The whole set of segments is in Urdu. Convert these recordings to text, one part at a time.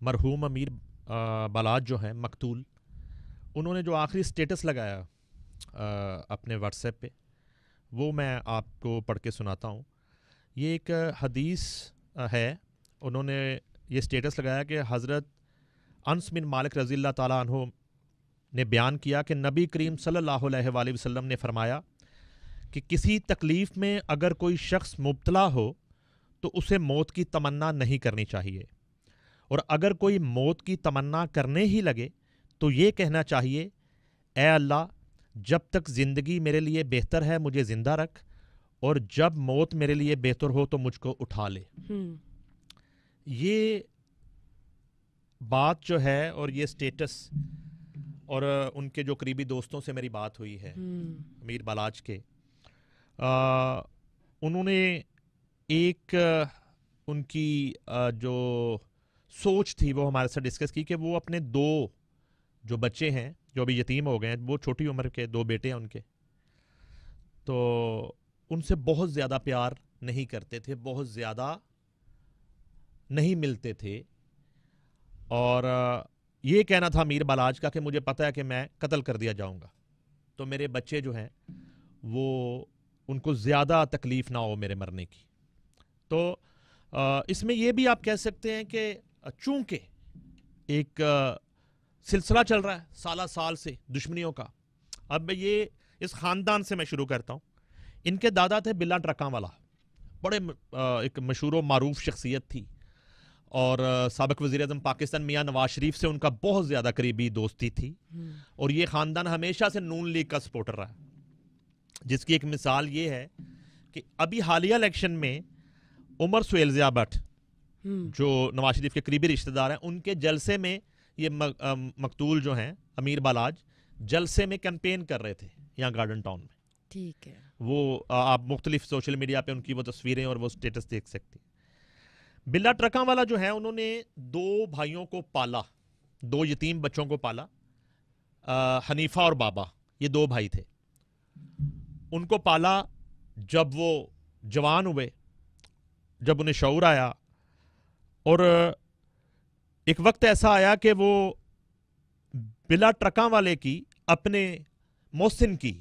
مرحوم امیر بالاج جو ہیں مقتول، انہوں نے جو آخری سٹیٹس لگایا اپنے واٹس ایپ پہ، وہ میں آپ کو پڑھ کے سناتا ہوں. یہ ایک حدیث ہے. انہوں نے یہ سٹیٹس لگایا کہ حضرت انس بن مالک رضی اللہ تعالیٰ عنہ نے بیان کیا کہ نبی کریم صلی اللہ علیہ وآلہ وسلم نے فرمایا کہ کسی تکلیف میں اگر کوئی شخص مبتلا ہو تو اسے موت کی تمنا نہیں کرنی چاہیے، اور اگر کوئی موت کی تمنا کرنے ہی لگے تو یہ کہنا چاہیے اے اللہ جب تک زندگی میرے لیے بہتر ہے مجھے زندہ رکھ، اور جب موت میرے لیے بہتر ہو تو مجھ کو اٹھا لے. یہ بات جو ہے اور یہ سٹیٹس، اور ان کے جو قریبی دوستوں سے میری بات ہوئی ہے امیر بالاج کے، انہوں نے ایک ان کی جو سوچ تھی وہ ہمارے ساتھ ڈسکس کی کہ وہ اپنے دو جو بچے ہیں جو ابھی یتیم ہو گئے ہیں، وہ چھوٹی عمر کے دو بیٹے ہیں ان کے، تو ان سے بہت زیادہ پیار نہیں کرتے تھے، بہت زیادہ نہیں ملتے تھے. اور یہ کہنا تھا امیر بالاج کا کہ مجھے پتہ ہے کہ میں قتل کر دیا جاؤں گا تو میرے بچے جو ہیں وہ ان کو زیادہ تکلیف نہ ہو میرے مرنے کی. تو اس میں یہ بھی آپ کہہ سکتے ہیں کہ چونکہ ایک سلسلہ چل رہا ہے سالہ سال سے دشمنیوں کا. اب یہ اس خاندان سے میں شروع کرتا ہوں. ان کے دادا تھے بلا ٹرکاں والا، بڑے ایک مشہور و معروف شخصیت تھی، اور سابق وزیر اعظم پاکستان میاں نواز شریف سے ان کا بہت زیادہ قریبی دوستی تھی، اور یہ خاندان ہمیشہ سے نون لیگ کا سپورٹر رہا، جس کی ایک مثال یہ ہے کہ ابھی حالیہ الیکشن میں عمر سہیل ضیاء بٹ جو نواز شریف کے قریبی رشتہ دار ہیں، ان کے جلسے میں یہ مقتول جو ہیں امیر بالاج جلسے میں کیمپین کر رہے تھے یہاں گارڈن ٹاؤن میں. ٹھیک ہے، وہ آپ مختلف سوشل میڈیا پہ ان کی وہ تصویریں اور وہ سٹیٹس دیکھ سکتے ہیں. بلا ٹرکاں والا جو ہے انہوں نے دو بھائیوں کو پالا، دو یتیم بچوں کو پالا، حنیفہ اور بابا، یہ دو بھائی تھے. ان کو پالا. جب وہ جوان ہوئے، جب انہیں شعور آیا، اور ایک وقت ایسا آیا کہ وہ بلا ٹرکاں والے کی، اپنے محسن کی،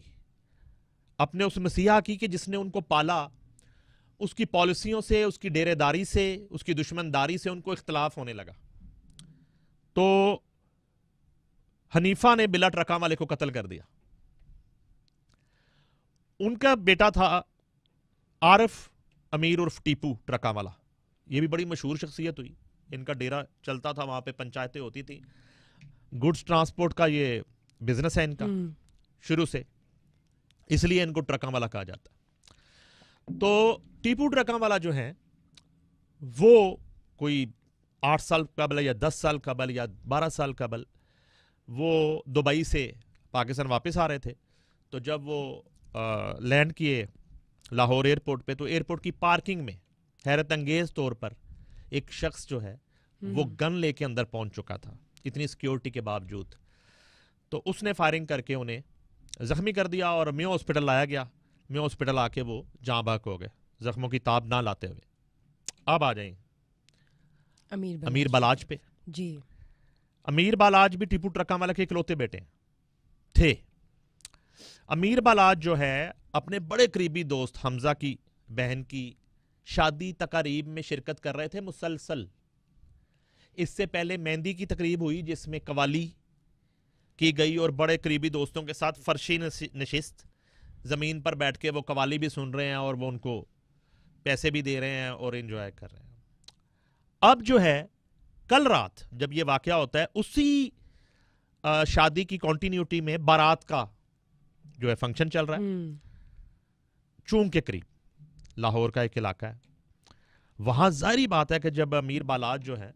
اپنے اس مسیحا کی کہ جس نے ان کو پالا، اس کی پالیسیوں سے، اس کی ڈیرے داری سے، اس کی دشمن داری سے ان کو اختلاف ہونے لگا. تو حنیفہ نے بلا ٹرکاں والے کو قتل کر دیا. ان کا بیٹا تھا عارف امیر عرف ٹیپو ٹرکاں والا. یہ بھی بڑی مشہور شخصیت ہوئی. ان کا ڈیرا چلتا تھا، وہاں پہ پنچایتیں ہوتی تھیں. گڈز ٹرانسپورٹ کا یہ بزنس ہے ان کا شروع سے، اس لیے ان کو ٹرکاں والا کہا جاتا. تو ٹیپو ٹرکاں والا جو ہے وہ کوئی 8 سال قبل یا 10 سال قبل یا 12 سال قبل وہ دبئی سے پاکستان واپس آ رہے تھے. تو جب وہ لینڈ کیے لاہور ایئرپورٹ پہ، تو ایئرپورٹ کی پارکنگ میں حیرت انگیز طور پر ایک شخص جو ہے وہ گن لے کے اندر پہنچ چکا تھا اتنی سیکیورٹی کے باوجود. تو اس نے فائرنگ کر کے انہیں زخمی کر دیا اور میو ہاسپٹل لایا گیا. میو ہاسپٹل آ کے وہ جاں بحق ہو گئے زخموں کی تاب نہ لاتے ہوئے. اب آ جائیں امیر بالاج پہ. جی، امیر بالاج بھی ٹیپو ٹرکاں والا کے اکلوتے بیٹے تھے. امیر بالاج جو ہے اپنے بڑے قریبی دوست حمزہ کی بہن کی شادی تقاریب میں شرکت کر رہے تھے مسلسل. اس سے پہلے مہندی کی تقریب ہوئی جس میں قوالی کی گئی، اور بڑے قریبی دوستوں کے ساتھ فرشی نشست، زمین پر بیٹھ کے وہ قوالی بھی سن رہے ہیں اور وہ ان کو پیسے بھی دے رہے ہیں اور انجوائے کر رہے ہیں. اب جو ہے کل رات جب یہ واقعہ ہوتا ہے، اسی شادی کی کنٹینیوٹی میں بارات کا جو ہے فنکشن چل رہا ہے چونگ کے قریب، لاہور کا ایک علاقہ ہے. وہاں ظاہری بات ہے کہ جب امیر بالاج جو ہے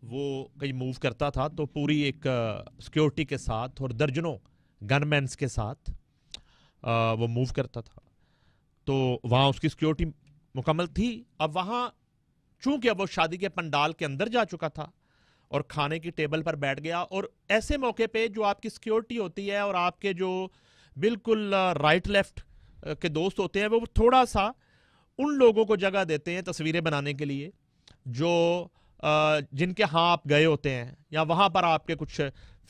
وہ کہیں موو کرتا تھا تو پوری ایک سیکیورٹی کے ساتھ اور درجنوں گن مینس کے ساتھ وہ موو کرتا تھا. تو وہاں اس کی سیکیورٹی مکمل تھی. اب وہاں چونکہ اب وہ شادی کے پنڈال کے اندر جا چکا تھا اور کھانے کی ٹیبل پر بیٹھ گیا، اور ایسے موقع پہ جو آپ کی سیکیورٹی ہوتی ہے اور آپ کے جو بالکل رائٹ لیفٹ کے دوست ہوتے ہیں وہ تھوڑا سا ان لوگوں کو جگہ دیتے ہیں تصویریں بنانے کے لیے جو جن کے ہاں آپ گئے ہوتے ہیں یا وہاں پر آپ کے کچھ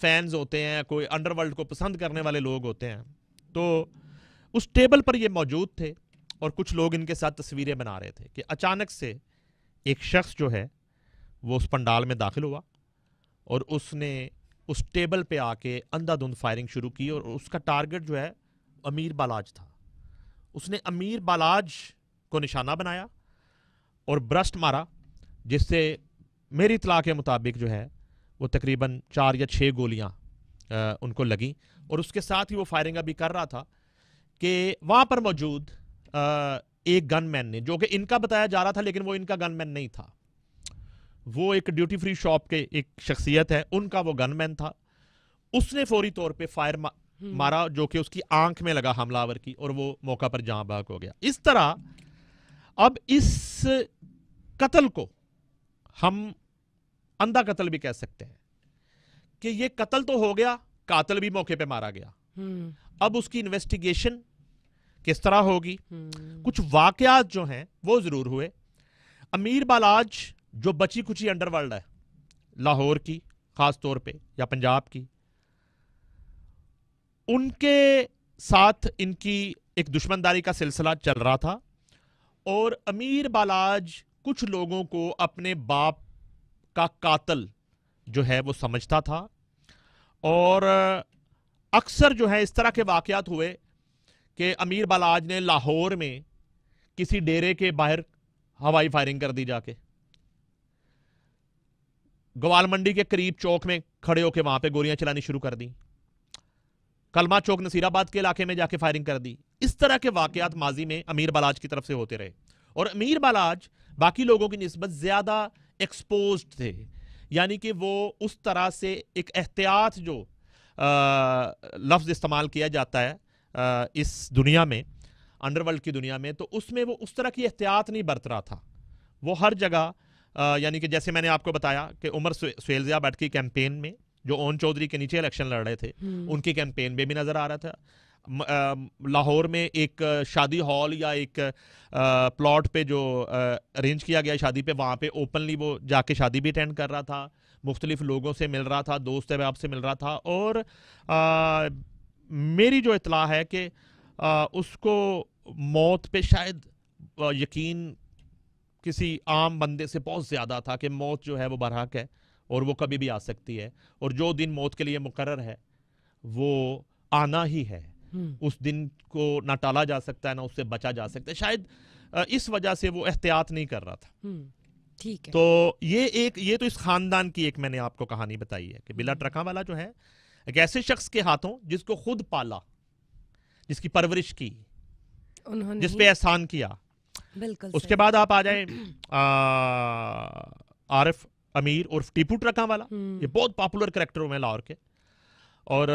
فینز ہوتے ہیں, کوئی انڈر ورلڈ کو پسند کرنے والے لوگ ہوتے ہیں, تو اس ٹیبل پر یہ موجود تھے اور کچھ لوگ ان کے ساتھ تصویریں بنا رہے تھے کہ اچانک سے ایک شخص جو ہے وہ اس پنڈال میں داخل ہوا اور اس نے اس ٹیبل پہ آ کے اندھا دھند فائرنگ شروع کی, اور اس کا ٹارگٹ جو ہے امیر بالاج تھا. اس نے امیر بالاج کو نشانہ بنایا اور برسٹ مارا, جس سے میری اطلاع کے مطابق جو ہے وہ تقریباً 4 یا 6 گولیاں ان کو لگیں. اور اس کے ساتھ ہی وہ فائرنگ ابھی کر رہا تھا کہ وہاں پر موجود ایک گن مین نے, جو کہ ان کا بتایا جا رہا تھا لیکن وہ ان کا گن مین نہیں تھا, وہ ایک ڈیوٹی فری شاپ کے ایک شخصیت ہے, ان کا وہ گن مین تھا. اس نے فوری طور پہ فائر مارا جو کہ اس کی آنکھ میں لگا حملہ آور کی, اور وہ موقع پر جاں بحق ہو گیا. اس طرح اب اس قتل کو ہم اندھا قتل بھی کہہ سکتے ہیں کہ یہ قتل تو ہو گیا, قاتل بھی موقع پہ مارا گیا. اب اس کی انویسٹیگیشن کس طرح ہوگی؟ کچھ واقعات جو ہیں وہ ضرور ہوئے. امیر بالاج جو بچی کچی انڈر ورلڈ ہے لاہور کی خاص طور پہ یا پنجاب کی, ان کے ساتھ ان کی ایک دشمنداری کا سلسلہ چل رہا تھا, اور امیر بالاج کچھ لوگوں کو اپنے باپ کا قاتل جو ہے وہ سمجھتا تھا. اور اکثر جو ہے اس طرح کے واقعات ہوئے کہ امیر بالاج نے لاہور میں کسی ڈیرے کے باہر ہوائی فائرنگ کر دی, جا کے گوال منڈی کے قریب چوک میں کھڑے ہو کے وہاں پہ گولیاں چلانی شروع کر دی, کلمہ چوک نصیر آباد کے علاقے میں جا کے فائرنگ کر دی. اس طرح کے واقعات ماضی میں امیر بالاج کی طرف سے ہوتے رہے, اور امیر بالاج باقی لوگوں کی نسبت زیادہ ایکسپوزڈ تھے, یعنی کہ وہ اس طرح سے ایک احتیاط جو لفظ استعمال کیا جاتا ہے اس دنیا میں, انڈر ورلڈ کی دنیا میں, تو اس میں وہ اس طرح کی احتیاط نہیں برت رہا تھا. وہ ہر جگہ یعنی کہ جیسے میں نے آپ کو بتایا کہ عمر سہیل ضیاء بٹ کی کیمپین میں جو اون چودھری کے نیچے الیکشن لڑ رہے تھے, ان کی کیمپین میں بھی نظر آ رہا تھا. لاہور میں ایک شادی ہال یا ایک پلاٹ پہ جو ارینج کیا گیا شادی پہ, وہاں پہ اوپنلی وہ جا کے شادی بھی اٹینڈ کر رہا تھا, مختلف لوگوں سے مل رہا تھا, دوست احباب سے مل رہا تھا. اور میری جو اطلاع ہے کہ اس کو موت پہ شاید یقین کسی عام بندے سے بہت زیادہ تھا کہ موت جو ہے وہ برحق ہے اور وہ کبھی بھی آ سکتی ہے, اور جو دن موت کے لیے مقرر ہے وہ آنا ہی ہے. اس دن کو نہ ٹالا جا سکتا ہے نہ اس سے بچا جا سکتا ہے. شاید اس وجہ سے وہ احتیاط نہیں کر رہا تھا. ٹھیک ہے. تو یہ تو اس خاندان کی ایک میں نے آپ کو کہانی بتائی ہے کہ بلا ٹرکاں والا جو ہے ایک ایسے شخص کے ہاتھوں جس کو خود پالا, جس کی پرورش کی, جس پہ احسان کیا. بالکل. اس کے بعد آپ آ جائیں عارف امیر عرف ٹیپو ٹرکاں والا, یہ بہت پاپولر کریکٹر ہوئے لاہور کے, اور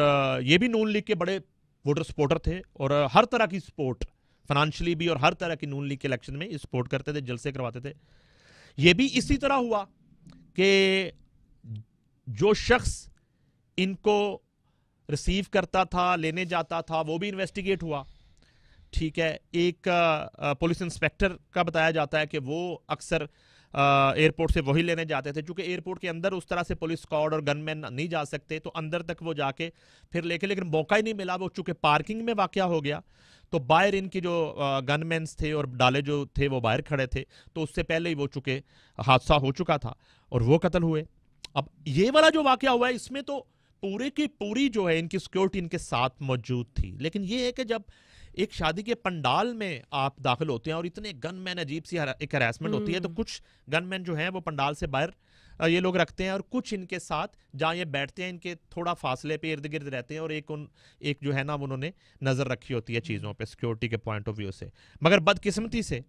یہ بھی نون لیگ کے بڑے ووٹر سپورٹر تھے, اور ہر طرح کی سپورٹ فنانشلی بھی اور ہر طرح کی نون لیگ کے الیکشن میں سپورٹ کرتے تھے, جلسے کرواتے تھے. یہ بھی اسی طرح ہوا کہ جو شخص ان کو ریسیو کرتا تھا, لینے جاتا تھا, وہ بھی انویسٹیگیٹ ہوا. ٹھیک ہے, ایک پولیس انسپیکٹر کا بتایا جاتا ہے کہ وہ اکثر ایئرپورٹ سے وہی لینے جاتے تھے, چونکہ ایئرپورٹ کے اندر اس طرح سے پولیس اسکواڈ اور گن مین نہیں جا سکتے, تو اندر تک وہ جا کے پھر لے کے, لیکن موقع ہی نہیں ملا. وہ چونکہ پارکنگ میں واقعہ ہو گیا تو باہر ان کی جو گن مینس تھے اور ڈالے جو تھے وہ باہر کھڑے تھے, تو اس سے پہلے ہی وہ چونکہ حادثہ ہو چکا تھا اور وہ قتل ہوئے. اب یہ والا جو واقعہ ہوا ہے اس میں تو پورے کی پوری جو ہے ان کی سیکورٹی ان کے ساتھ موجود تھی, لیکن یہ ہے کہ جب ایک شادی کے پنڈال میں آپ داخل ہوتے ہیں اور اتنے گن مین, عجیب سی ایک ہراسمنٹ ہوتی ہے, تو کچھ گن مین جو ہیں وہ پنڈال سے باہر یہ لوگ رکھتے ہیں, اور کچھ ان کے ساتھ جہاں یہ بیٹھتے ہیں ان کے تھوڑا فاصلے پہ ارد گرد رہتے ہیں, اور ایک جو ہے نا انہوں نے نظر رکھی ہوتی ہے چیزوں پہ سیکورٹی کے پوائنٹ آف ویو سے. مگر بدقسمتی سے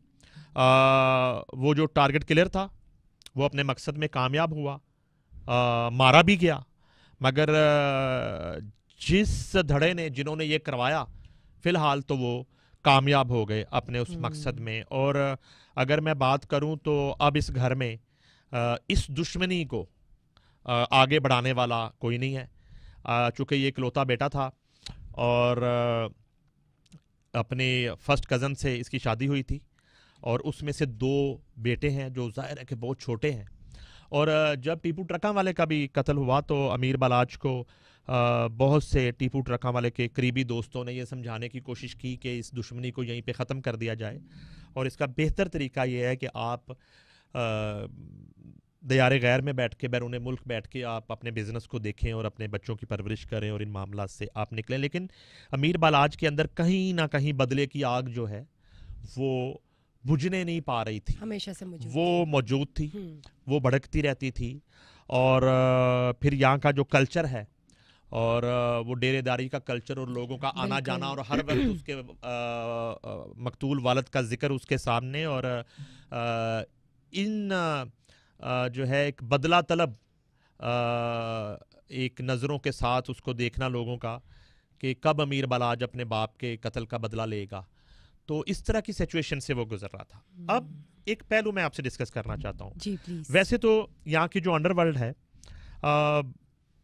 وہ جو ٹارگٹ کلر تھا وہ اپنے مقصد میں کامیاب ہوا, مارا بھی گیا, مگر جس دھڑے نے جنہوں نے یہ کروایا فی الحال تو وہ کامیاب ہو گئے اپنے اس مقصد میں. اور اگر میں بات کروں تو اب اس گھر میں اس دشمنی کو آگے بڑھانے والا کوئی نہیں ہے, چونکہ یہ اکلوتا بیٹا تھا اور اپنے فرسٹ کزن سے اس کی شادی ہوئی تھی, اور اس میں سے 2 بیٹے ہیں جو ظاہر ہے کہ بہت چھوٹے ہیں, اور جب ٹیپو ٹرکاں والے کا بھی قتل ہوا تو امیر بلاچ کو بہت سے ٹیپو ٹرکاں والے کے قریبی دوستوں نے یہ سمجھانے کی کوشش کی کہ اس دشمنی کو یہیں پہ ختم کر دیا جائے، اور اس کا بہتر طریقہ یہ ہے کہ آپ دیار غیر میں بیٹھ کے، بیرون ملک بیٹھ کے آپ اپنے بزنس کو دیکھیں اور اپنے بچوں کی پرورش کریں اور ان معاملات سے آپ نکلیں. لیکن امیر بالاج کے اندر کہیں نہ کہیں بدلے کی آگ جو ہے وہ بجھنے نہیں پا رہی تھی، ہمیشہ سے وہ موجود تھی، وہ بھڑکتی رہتی تھی. اور پھر یہاں کا جو کلچر ہے اور وہ ڈیرے داری کا کلچر اور لوگوں کا آنا جانا، اور ہر وقت اس کے مقتول والد کا ذکر اس کے سامنے، اور ان جو ہے ایک بدلہ طلب ایک نظروں کے ساتھ اس کو دیکھنا لوگوں کا کہ کب امیر بالاج اپنے باپ کے قتل کا بدلہ لے گا. تو اس طرح کی سچویشن سے وہ گزر رہا تھا. اب ایک پہلو میں آپ سے ڈسکس کرنا چاہتا ہوں. جی پلیز. ویسے تو یہاں کی جو انڈر ورلڈ ہے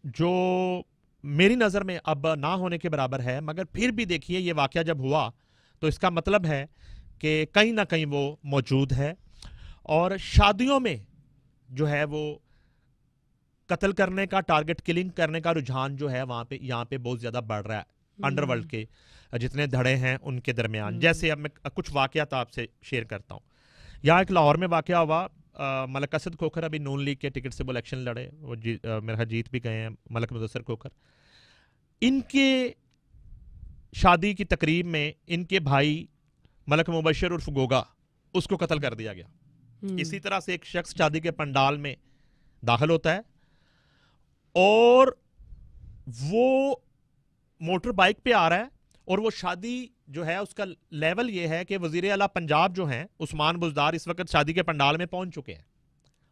جو میری نظر میں اب نہ ہونے کے برابر ہے، مگر پھر بھی دیکھیے یہ واقعہ جب ہوا تو اس کا مطلب ہے کہ کہیں نہ کہیں وہ موجود ہے. اور شادیوں میں جو ہے وہ قتل کرنے کا، ٹارگٹ کلنگ کرنے کا رجحان جو ہے وہاں پہ یہاں پہ بہت زیادہ بڑھ رہا ہے انڈر ورلڈ کے جتنے دھڑے ہیں ان کے درمیان. جیسے اب میں کچھ واقعات آپ سے شیئر کرتا ہوں. یہاں ایک لاہور میں واقعہ ہوا. ملک اسد کھوکھر ابھی نون لیگ کے ٹکٹ سے وہ الیکشن لڑے، وہ میرا جیت بھی گئے ہیں. ملک مدثر کھوکھر، ان کے شادی کی تقریب میں ان کے بھائی ملک مبشر عرف گوگا، اس کو قتل کر دیا گیا. اسی طرح سے ایک شخص شادی کے پنڈال میں داخل ہوتا ہے اور وہ موٹر بائک پہ آ رہا ہے، اور وہ شادی جو ہے اس کا لیول یہ ہے کہ وزیر اعلیٰ پنجاب جو ہیں عثمان بزدار اس وقت شادی کے پنڈال میں پہنچ چکے ہیں.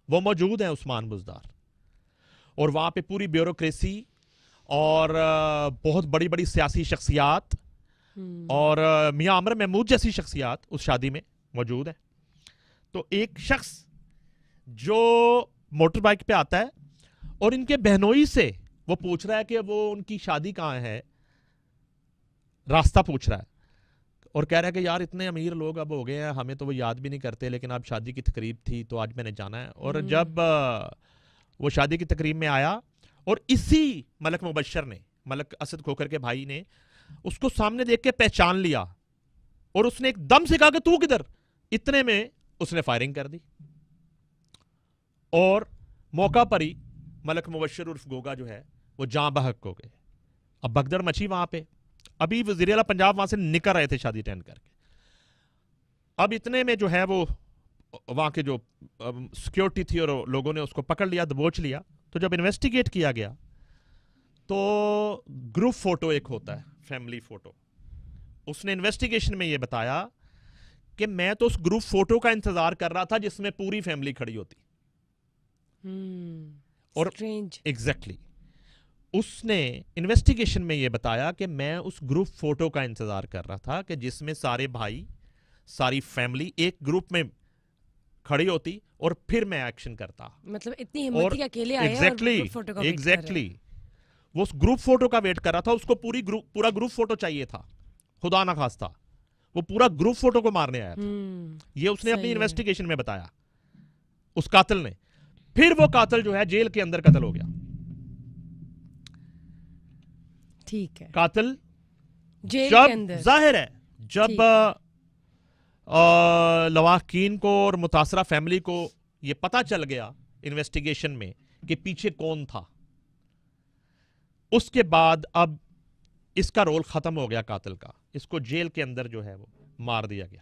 وہ موجود ہیں عثمان بزدار، اور وہاں پہ پوری بیوروکریسی اور بہت بڑی بڑی سیاسی شخصیات اور میاں عمر محمود جیسی شخصیات اس شادی میں موجود ہیں. تو ایک شخص جو موٹر بائک پہ آتا ہے اور ان کے بہنوئی سے وہ پوچھ رہا ہے کہ وہ ان کی شادی کہاں ہے، راستہ پوچھ رہا ہے، اور کہہ رہا ہے کہ یار اتنے امیر لوگ اب ہو گئے ہیں، ہمیں تو وہ یاد بھی نہیں کرتے، لیکن اب شادی کی تقریب تھی تو آج میں نے جانا ہے. اور جب وہ شادی کی تقریب میں آیا اور اسی ملک مبشر نے، ملک اسد کھوکھر کے بھائی نے اس کو سامنے دیکھ کے پہچان لیا، اور اس نے ایک دم سے کہا کہ تو کدھر. اتنے میں اس نے فائرنگ کر دی اور موقع پر ہی ملک مبشر عرف گوگا جو ہے وہ جاں بحق ہو گئے. اب بھگدڑ مچی وہاں پہ. ابھی وزیر اعلیٰ پنجاب وہاں سے نکل رہے تھے شادی اٹینڈ کر کے. اب اتنے میں جو ہے وہ وہاں کے جو سیکیورٹی تھی اور لوگوں نے اس کو پکڑ لیا، دبوچ لیا. تو جب انویسٹیگیٹ کیا گیا تو گروپ فوٹو ایک ہوتا ہے، فیملی فوٹو. اس نے انویسٹیگیشن میں یہ بتایا کہ میں تو اس گروپ فوٹو کا انتظار کر رہا تھا جس میں پوری فیملی کھڑی ہوتی. اور ایگزیکٹلی اس نے انویسٹیگیشن میں یہ بتایا کہ میں اس گروپ فوٹو کا انتظار کر رہا تھا کہ جس میں سارے بھائی، ساری فیملی ایک گروپ میں کھڑی ہوتی اور پھر میں ایکشن کرتا. مطلب اتنی ہمت کہ اکیلے آئے اور گروپ فوٹو کا ویٹ کر رہے ہیں. وہ اس گروپ فوٹو کا ویٹ کر رہا تھا. اس کو پورا گروپ فوٹو چاہیے تھا، خدا نہ خواستہ وہ پورا گروپ فوٹو کو مارنے آیا تھا. یہ اس نے اپنی انویسٹیگیشن میں بتایا اس قاتل نے. پھر وہ قاتل جو ہے جیل کے اندر قتل ہو گیا. ٹھیک ہے، قاتل جیل کے اندر ظاہر ہے جب لواحقین کو اور متاثرہ فیملی کو یہ پتا چل گیا انویسٹیگیشن میں کہ پیچھے کون تھا، اس کے بعد اب اس کا رول ختم ہو گیا قاتل کا. اس کو جیل کے اندر جو ہے وہ مار دیا گیا.